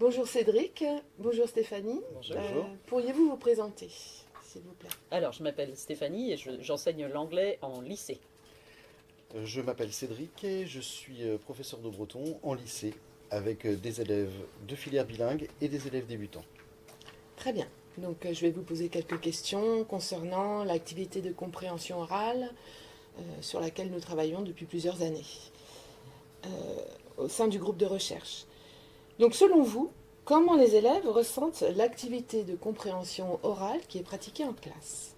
Bonjour Cédric, bonjour Stéphanie. Bonjour. Pourriez-vous vous présenter, s'il vous plaît? Alors, je m'appelle Stéphanie et j'enseigne l'anglais en lycée. Je m'appelle Cédric et je suis professeur de breton en lycée avec des élèves de filière bilingue et des élèves débutants. Très bien. Donc je vais vous poser quelques questions concernant l'activité de compréhension orale sur laquelle nous travaillons depuis plusieurs années au sein du groupe de recherche. Donc selon vous, comment les élèves ressentent l'activité de compréhension orale qui est pratiquée en classe?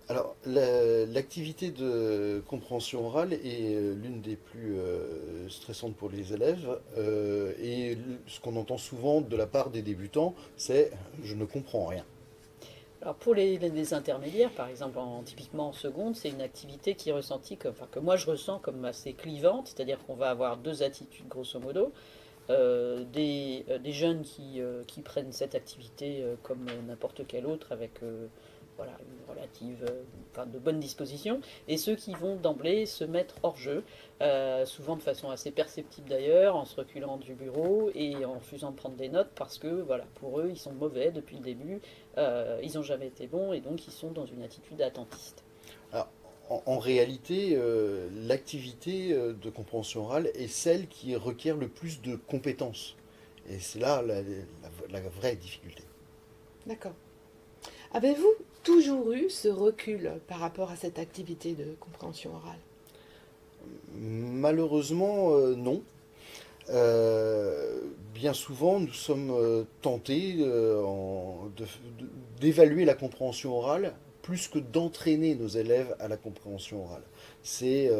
Alors, l'activité de compréhension orale est l'une des plus stressantes pour les élèves et ce qu'on entend souvent de la part des débutants, c'est je ne comprends rien. Alors, pour les intermédiaires, par exemple, typiquement en seconde, c'est une activité qui est ressentie comme, enfin, que moi je ressens comme assez clivante, c'est-à-dire qu'on va avoir deux attitudes grosso modo. Des jeunes qui prennent cette activité comme n'importe quelle autre avec voilà, une relative, enfin, de bonnes dispositions, et ceux qui vont d'emblée se mettre hors jeu, souvent de façon assez perceptible d'ailleurs, en se reculant du bureau et en refusant de prendre des notes parce que voilà, pour eux ils sont mauvais depuis le début, ils n'ont jamais été bons et donc ils sont dans une attitude attentiste. Alors, en réalité, l'activité de compréhension orale est celle qui requiert le plus de compétences. Et c'est là la vraie difficulté. D'accord. Avez-vous toujours eu ce recul par rapport à cette activité de compréhension orale? Malheureusement, non. Bien souvent, nous sommes tentés d'évaluer la compréhension orale plus que d'entraîner nos élèves à la compréhension orale. C'est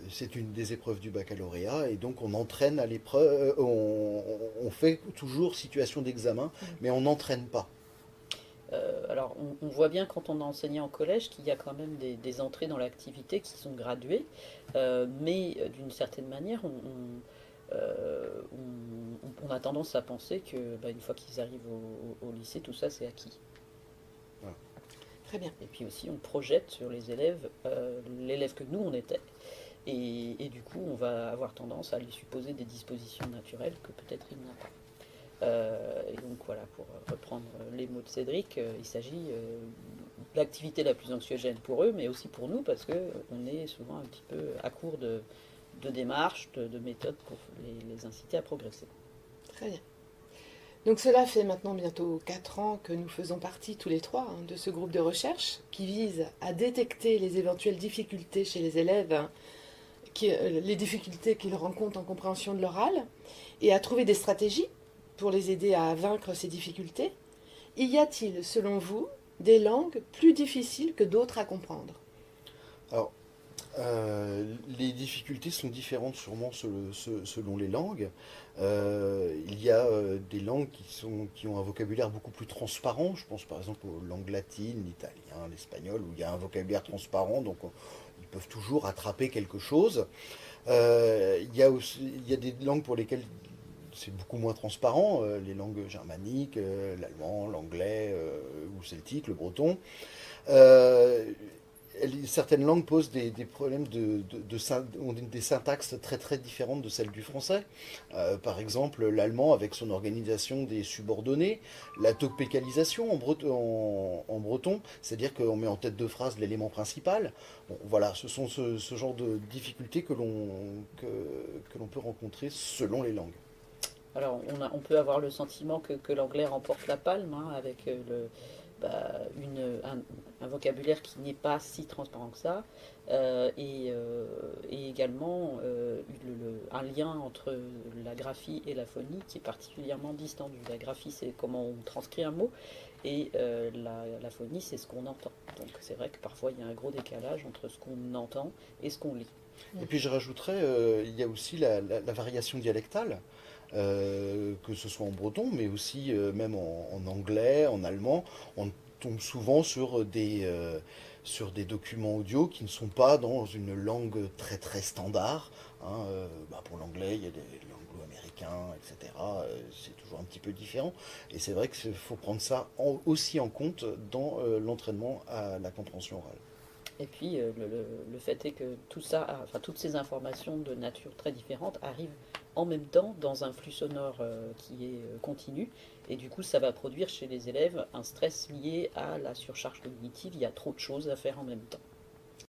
c'est une des épreuves du baccalauréat et donc on entraîne à l'épreuve, on fait toujours situation d'examen, mais on n'entraîne pas. Alors, on voit bien quand on a enseigné en collège qu'il y a quand même des entrées dans l'activité qui sont graduées, mais d'une certaine manière, on a tendance à penser que bah, une fois qu'ils arrivent au lycée, tout ça c'est acquis. Voilà. Très bien. Et puis aussi, on projette sur les élèves l'élève que nous on était, et du coup, on va avoir tendance à lui supposer des dispositions naturelles que peut-être il n'a pas. Et donc voilà, pour reprendre les mots de Cédric, il s'agit de l'activité la plus anxiogène pour eux, mais aussi pour nous, parce qu'on est souvent un petit peu à court de démarches, de méthodes pour les inciter à progresser. Très bien. Donc cela fait maintenant bientôt 4 ans que nous faisons partie tous les trois de ce groupe de recherche qui vise à détecter les éventuelles difficultés chez les élèves, les difficultés qu'ils rencontrent en compréhension de l'oral, et à trouver des stratégies pour les aider à vaincre ces difficultés. Y a-t-il, selon vous, des langues plus difficiles que d'autres à comprendre? Alors, les difficultés sont différentes sûrement selon les langues. Il y a des langues qui ont un vocabulaire beaucoup plus transparent. Je pense par exemple aux langues latines, l'italien, l'espagnol, où il y a un vocabulaire transparent, donc ils peuvent toujours attraper quelque chose. Il y a des langues pour lesquelles c'est beaucoup moins transparent, les langues germaniques, l'allemand, l'anglais ou celtique, le breton. Euh, Certaines langues posent des problèmes ont des syntaxes très très différentes de celles du français. Par exemple, l'allemand avec son organisation des subordonnés, la topicalisation en breton, c'est-à-dire qu'on met en tête de phrase l'élément principal. Bon, voilà, ce sont ce genre de difficultés que l'on peut rencontrer selon les langues. Alors, on peut avoir le sentiment que l'anglais remporte la palme, hein, avec bah, un vocabulaire qui n'est pas si transparent que ça, et également un lien entre la graphie et la phonie qui est particulièrement distendu. La graphie, c'est comment on transcrit un mot, et la phonie, c'est ce qu'on entend. Donc c'est vrai que parfois il y a un gros décalage entre ce qu'on entend et ce qu'on lit. Et puis je rajouterais, il y a aussi la variation dialectale, que ce soit en breton, mais aussi même en anglais, en allemand. On tombe souvent sur des documents audio qui ne sont pas dans une langue très très standard. Hein. Pour l'anglais, il y a des anglo-américains, etc. C'est toujours un petit peu différent. Et c'est vrai qu'il faut prendre ça aussi en compte dans l'entraînement à la compréhension orale. Et puis le fait est que tout ça, enfin toutes ces informations de nature très différente arrivent en même temps dans un flux sonore qui est continu. Et du coup, ça va produire chez les élèves un stress lié à la surcharge cognitive. Il y a trop de choses à faire en même temps.